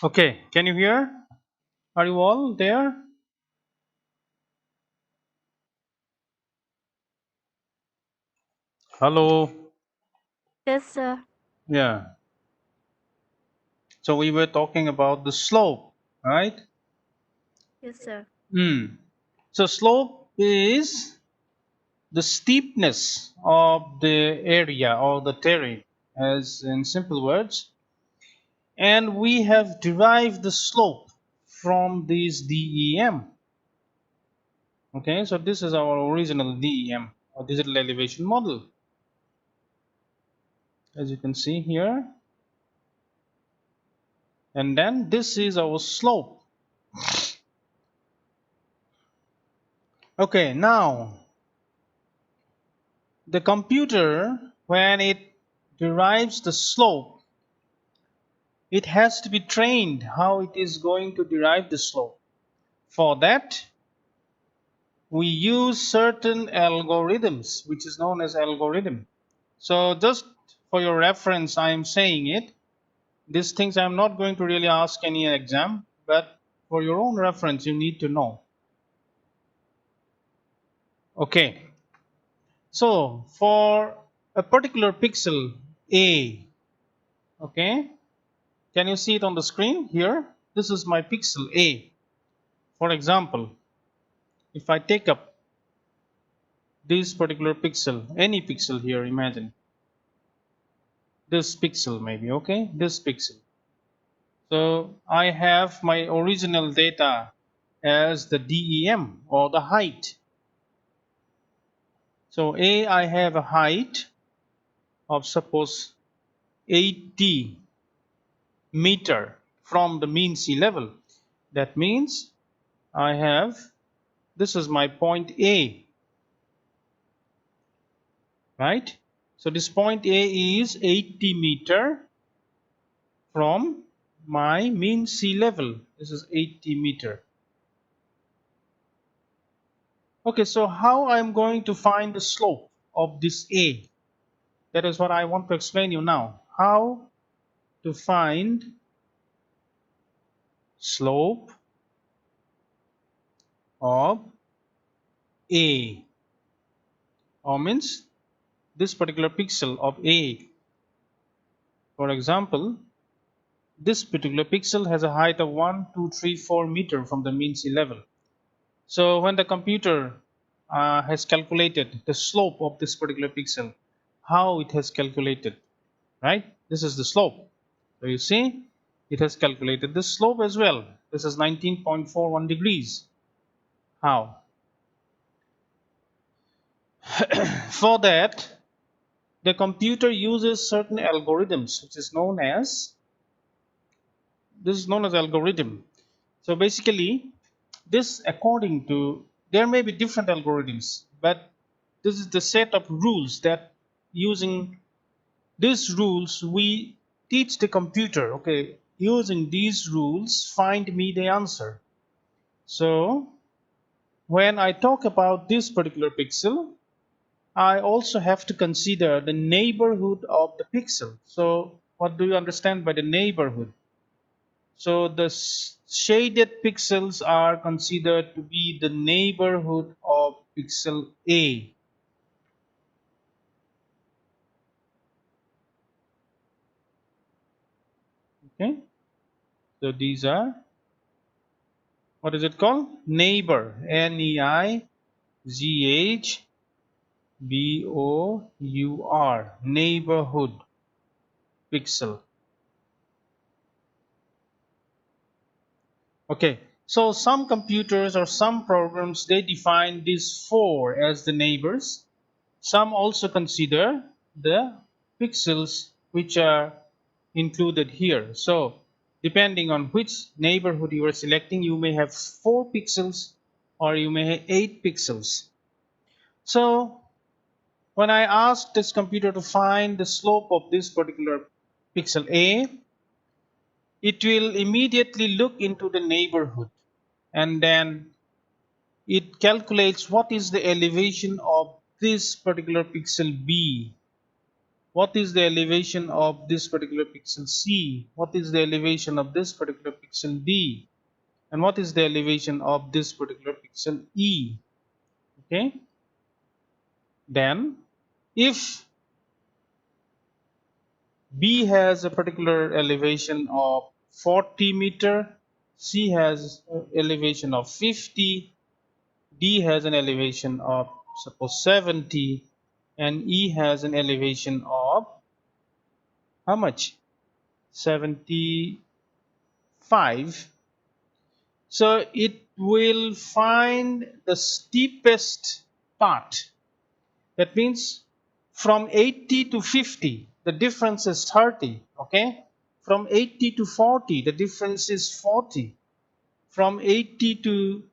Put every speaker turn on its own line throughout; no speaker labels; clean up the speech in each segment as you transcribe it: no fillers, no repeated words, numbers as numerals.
Okay, can you hear? Are you all there? Hello.
Yes, sir.
Yeah. So we were talking about the slope, right?
Yes, sir.
Hmm. So slope is the steepness of the area or the terrain, as in simple words. And we have derived the slope from this DEM. Okay, so this is our original DEM or digital elevation model, as you can see here. And then this is our slope. Okay, now the computer, when it derives the slope, it has to be trained how it is going to derive the slope. For that, we use certain algorithms, which is known as algorithm. So just for your reference, I am saying it. These things I'm not going to really ask any exam, but for your own reference, you need to know. Okay, so for a particular pixel A, okay, can you see it on the screen here? This is my pixel A. For example, if I take up this particular pixel, any pixel here, imagine this pixel maybe, okay, this pixel. So I have my original data as the DEM or the height. So A, I have a height of suppose 80 meter from the mean sea level. That means I have, this is my point A, right? So this point A is 80 meter from my mean sea level. This is 80 meter. Okay, so how I'm going to find the slope of this A? That is what I want to explain you now. How to find slope of A, or means this particular pixel of A. For example, this particular pixel has a height of 1, 2, 3, 4 meter from the mean sea level. So when the computer has calculated the slope of this particular pixel, how it has calculated, right? This is the slope. So you see, it has calculated the slope as well. This is 19.41 degrees. How? For that, the computer uses certain algorithms, which is known as, this is known as algorithm. So basically, this according to, there may be different algorithms, but this is the set of rules that using these rules we teach the computer, okay, using these rules find me the answer. So when I talk about this particular pixel, I also have to consider the neighborhood of the pixel. So what do you understand by the neighborhood? So the shaded pixels are considered to be the neighborhood of pixel A. Okay, so these are, what is it called? Neighbor. Neighbor. Neighborhood pixel. Okay, so some computers or some programs they define these four as the neighbors. Some also consider the pixels which are included here. So depending on which neighborhood you are selecting, you may have 4 pixels or you may have 8 pixels. So when I asked this computer to find the slope of this particular pixel A, it will immediately look into the neighborhood and then it calculates what is the elevation of this particular pixel B. What is the elevation of this particular pixel C? What is the elevation of this particular pixel D? And what is the elevation of this particular pixel E? Okay. Then if B has a particular elevation of 40 meter, C has elevation of 50, D has an elevation of suppose 70, and E has an elevation of how much? 75. So it will find the steepest part. That means from 80 to 50, the difference is 30. Okay. From 80 to 40, the difference is 40. From 80 to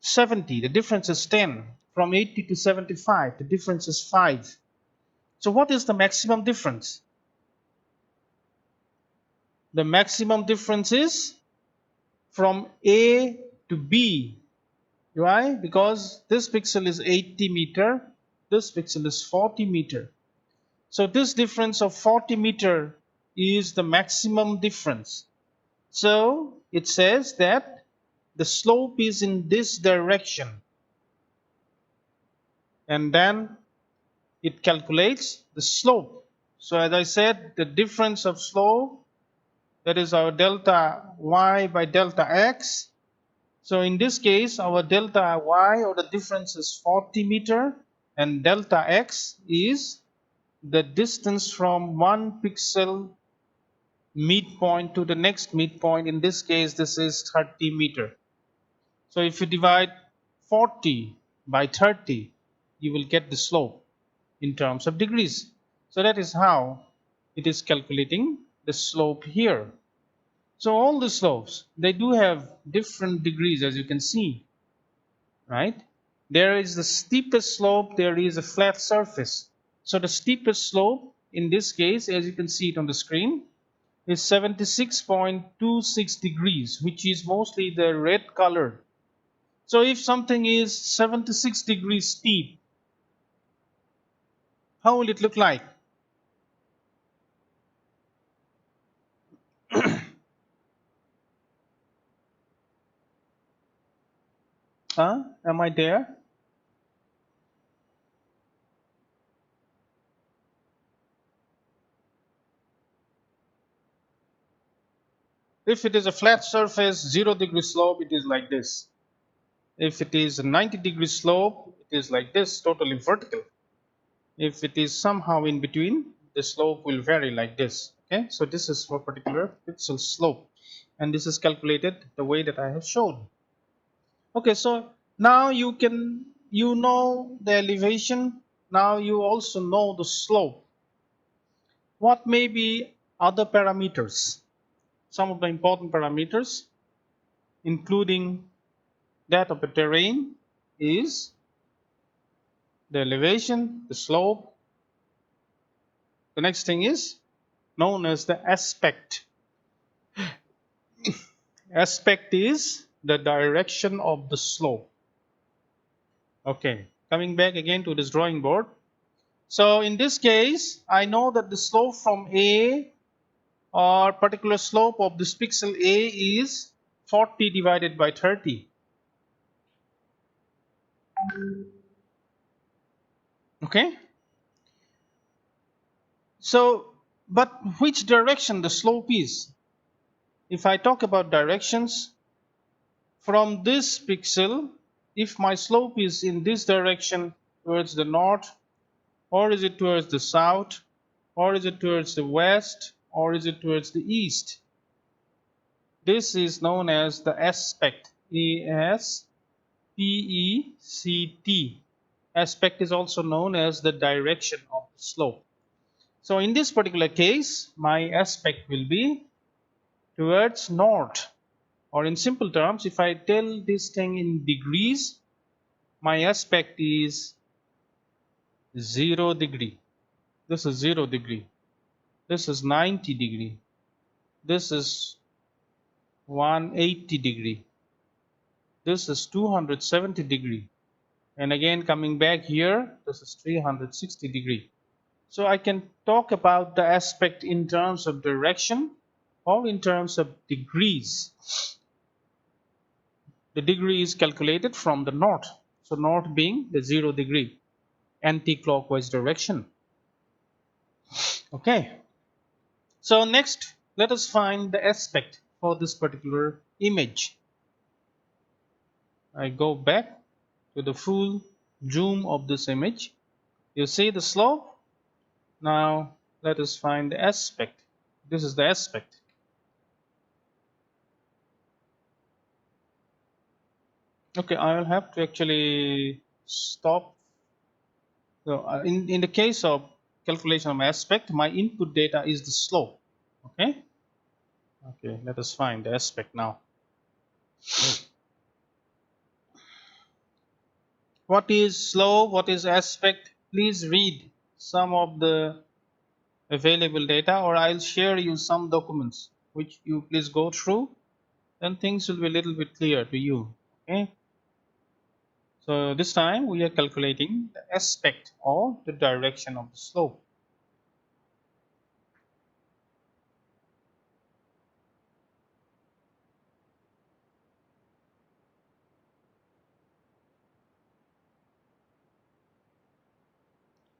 70, the difference is 10. From 80 to 75, the difference is 5. So what is the maximum difference? The maximum difference is from A to B. Why? Because this pixel is 80 meter, this pixel is 40 meter. So this difference of 40 meter is the maximum difference. So it says that the slope is in this direction, and then it calculates the slope. So as I said, the difference of slope, that is our delta y by delta x. So in this case, our delta y, or the difference, is 40 meter, and delta x is the distance from one pixel midpoint to the next midpoint. In this case, this is 30 meter. So if you divide 40 by 30, you will get the slope in terms of degrees. So that is how it is calculating the slope here. So all the slopes, they do have different degrees, as you can see, right? There is the steepest slope, there is a flat surface. So the steepest slope in this case, as you can see it on the screen, is 76.26 degrees, which is mostly the red color. So if something is 76 degrees steep, how will it look like? Huh? Am I there? If it is a flat surface, 0 degree slope, it is like this. If it is a 90-degree slope, it is like this, totally vertical. If it is somehow in between, the slope will vary like this. Okay, so this is for particular pixel slope, and this is calculated the way that I have shown. Okay, so now you know the elevation. Now you also know the slope. What may be other parameters? Some of the important parameters, including that of the terrain, is the elevation, the slope. The next thing is known as the aspect. Aspect is the direction of the slope. Okay, coming back again to this drawing board. So in this case, I know that the slope from A, or particular slope of this pixel A, is 40 divided by 30. Okay. So, but which direction the slope is? If I talk about directions, from this pixel, if my slope is in this direction towards the north, or is it towards the south, or is it towards the west, or is it towards the east? This is known as the aspect. A-S-P-E-C-T. Aspect is also known as the direction of the slope. So in this particular case, my aspect will be towards north. Or in simple terms, if I tell this thing in degrees, my aspect is 0 degree. This is 0 degree. This is 90 degree. This is 180 degree. This is 270 degree. And again, coming back here, this is 360 degree. So I can talk about the aspect in terms of direction or in terms of degrees. The degree is calculated from the north. So north being the 0 degree, anti-clockwise direction. Okay. So next, let us find the aspect for this particular image. I go back to the full zoom of this image. You see the slope? Now let us find the aspect. This is the aspect. Okay, I'll have to actually stop. So in the case of calculation of aspect, my input data is the slope. Okay. Okay, let us find the aspect now. What is slope? What is aspect? Please read some of the available data, or I'll share you some documents which you please go through. Then things will be a little bit clear to you. Okay. So this time we are calculating the aspect or the direction of the slope.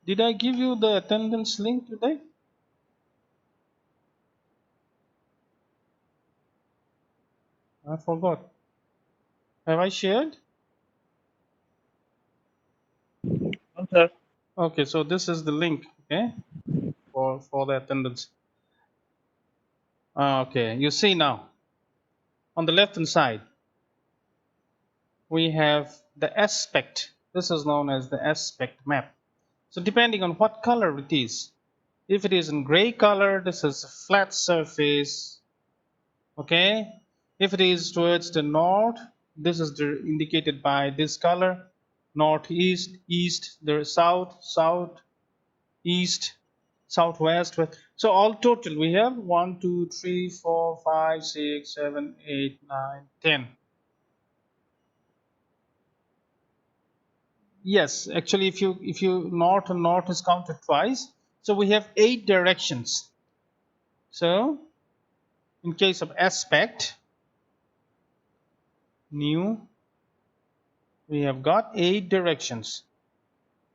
Did I give you the attendance link today? I forgot. Have I shared?
No, sir.
Okay, so this is the link, okay, for the attendance. Okay, you see now on the left hand side we have the aspect. This is known as the aspect map. So depending on what color it is, if it is in gray color, this is a flat surface. Okay, if it is towards the north, this is indicated by this color: northeast, east, the south, south, east, southwest, west. So all total we have 1 2 3 4 5 6 7 8 9 10. Yes, actually if you north and north is counted twice, so we have 8 directions. So in case of aspect, new, we have got 8 directions.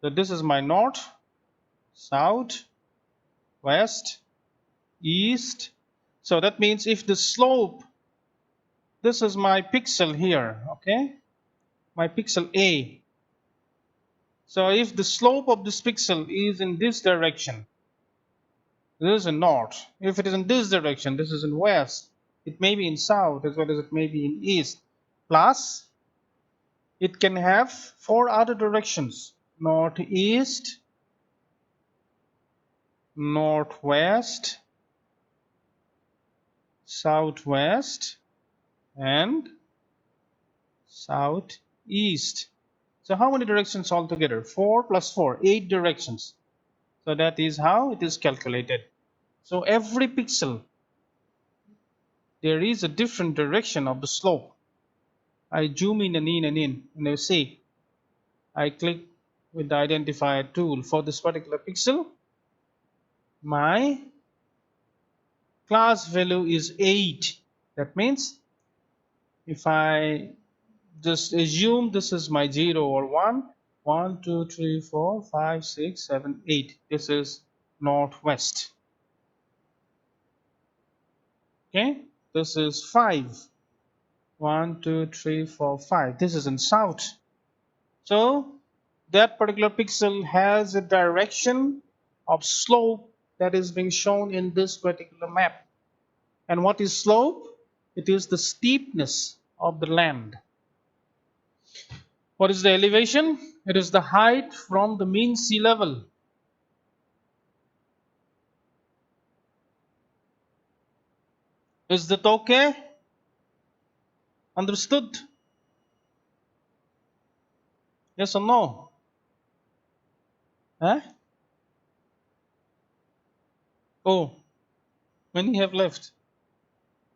So this is my north, south, west, east. So that means if the slope, this is my pixel here, okay, my pixel A. So if the slope of this pixel is in this direction, this is in north. If it is in this direction, this is in west. It may be in south as well as it may be in east. Plus, it can have 4 other directions: northeast, northwest, southwest, and southeast. So how many directions altogether? 4 plus 4, 8 directions. So that is how it is calculated. So every pixel, there is a different direction of the slope. I zoom in and in and in, and you see, I click with the identifier tool for this particular pixel. My class value is 8. That means if I just assume this is my 0 or 1, 1 2 3 4 5 6 7 8, this is northwest. Okay, this is 5, 1 2 3 4 5, this is in south. So that particular pixel has a direction of slope that is being shown in this particular map. And what is slope? It is the steepness of the land. What is the elevation? It is the height from the mean sea level. Is that okay? Understood? Yes or no? Huh? Oh, many have left.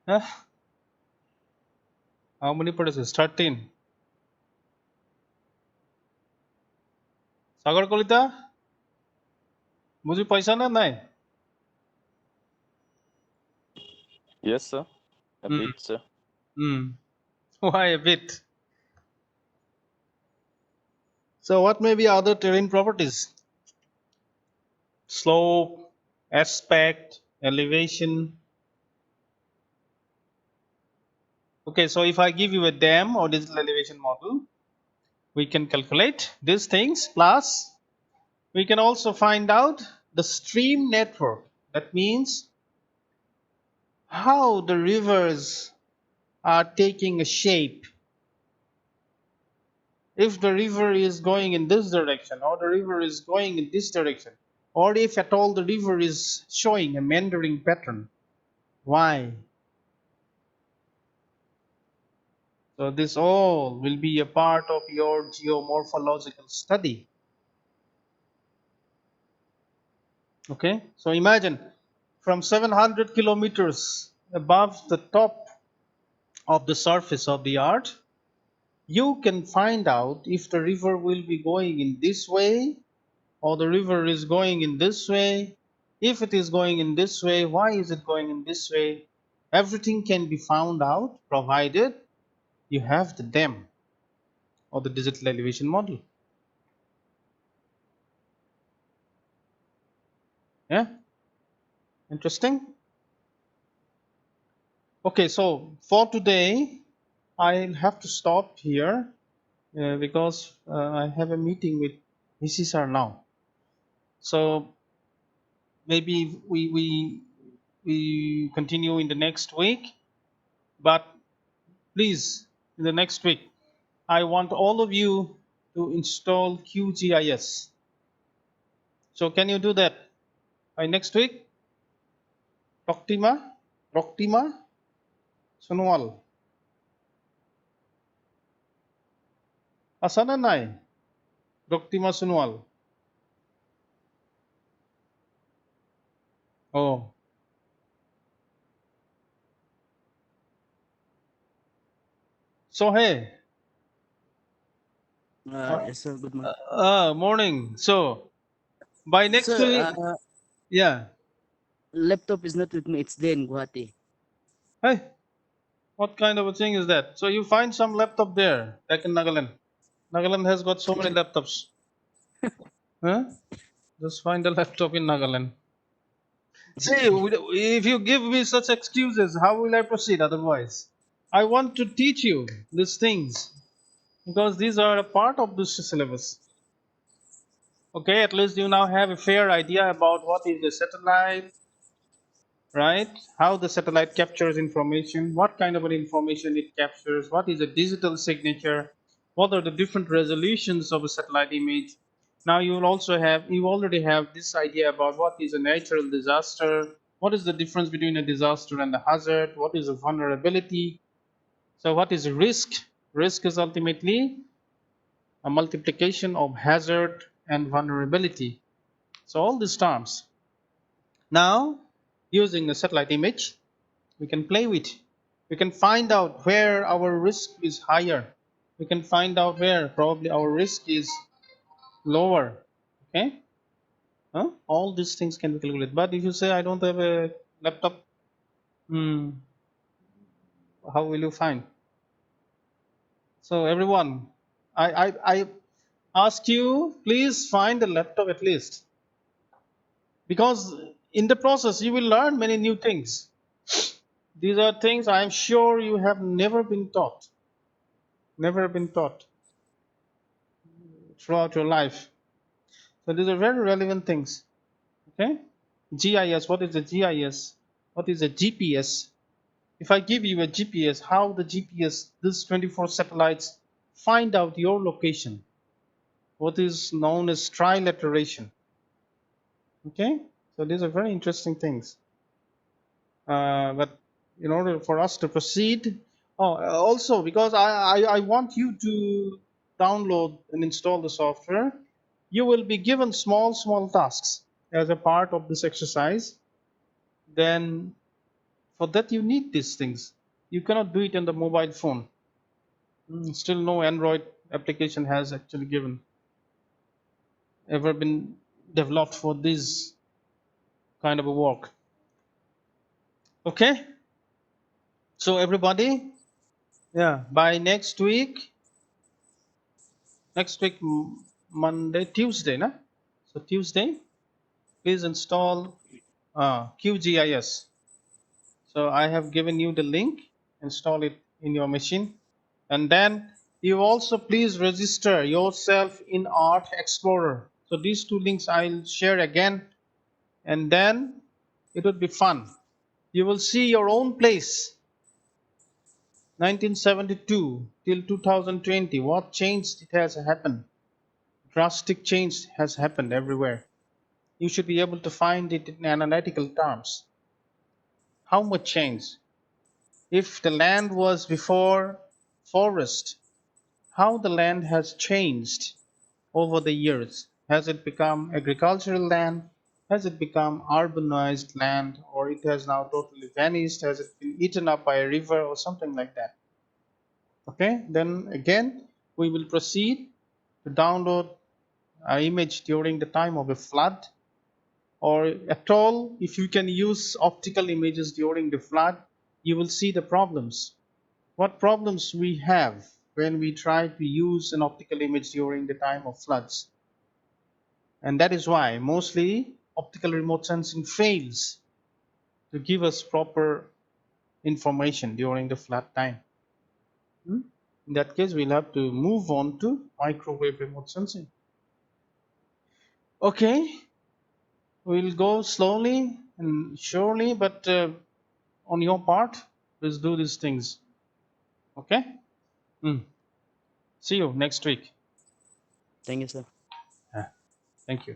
Huh? How many participants? 13. Sagar Kolita? বুজি পাইছা নে নাই?
Yes, sir. A
Hmm.
bit, sir.
Why a bit? So what may be other terrain properties? Slope, aspect, elevation. Okay, so if I give you a dam or digital elevation model, we can calculate these things, plus we can also find out the stream network. That means how the rivers are taking a shape. If the river is going in this direction, or the river is going in this direction, or if at all the river is showing a meandering pattern. Why? So this all will be a part of your geomorphological study. Okay, so imagine from 700 kilometers above the top of the surface of the earth, you can find out if the river will be going in this way, or the river is going in this way. If it is going in this way, why is it going in this way? Everything can be found out provided you have the dam or the digital elevation model. Yeah, interesting. Okay, so for today I'll have to stop here because I have a meeting with VC sir now. So maybe we continue in the next week, but please, in the next week I want all of you to install QGIS. So can you do that by next week? Roktima Sunwal, Asana nai? Roktima Sunwal. Oh, so hey,
Yes, sir. Good morning.
morning. So by next
Sir,
week, yeah.
laptop is not with me. It's there in Guwahati.
Hey, what kind of a thing is that? So you find some laptop there back in Nagaland. Nagaland has got so many laptops. Huh? Just find a laptop in Nagaland. See, if you give me such excuses, how will I proceed otherwise? I want to teach you these things because these are a part of this syllabus. Okay, at least you now have a fair idea about what is a satellite, right? How the satellite captures information, what kind of an information it captures, what is a digital signature, what are the different resolutions of a satellite image. Now you will also have, you already have this idea about what is a natural disaster, what is the difference between a disaster and a hazard, what is a vulnerability. So what is a risk? Risk is ultimately a multiplication of hazard and vulnerability. So all these terms. Now, using a satellite image, we can play with. We can find out where our risk is higher. We can find out where probably our risk is lower. Okay? Huh? All these things can be calculated. But if you say I don't have a laptop, hmm, how will you find? So everyone, I ask you, please find a laptop at least. Because in the process you will learn many new things. These are things I am sure you have never been taught. Never been taught throughout your life. So these are very relevant things. Okay? GIS, what is the GIS? What is a GPS? If I give you a GPS, how the GPS, these 24 satellites find out your location? What is known as trilateration. Okay? So these are very interesting things. But in order for us to proceed, also because I want you to download and install the software, you will be given small tasks as a part of this exercise. Then for that you need these things. You cannot do it on the mobile phone. Still no Android application has actually given ever been developed for this kind of a work. Okay, so everybody, yeah, by next week, Monday, Tuesday, na? So Tuesday, please install QGIS. So I have given you the link. Install it in your machine, and then you also please register yourself in Art Explorer. So these two links I'll share again, and then it would be fun. You will see your own place, 1972 till 2020. What change it has happened? Drastic change has happened everywhere. You should be able to find it in analytical terms. How much change? If the land was before forest, how the land has changed over the years. Has it become agricultural land? Has it become urbanized land? Or it has now totally vanished? Has it been eaten up by a river or something like that? Okay, then again, we will proceed to download an image during the time of a flood, or at all, if you can use optical images during the flood, you will see the problems. What problems we have when we try to use an optical image during the time of floods. And that is why mostly optical remote sensing fails to give us proper information during the flood time. In that case, we'll have to move on to microwave remote sensing. Okay, we'll go slowly and surely, but on your part, let's do these things. Okay? See you next week.
Thank you, sir.
Thank you.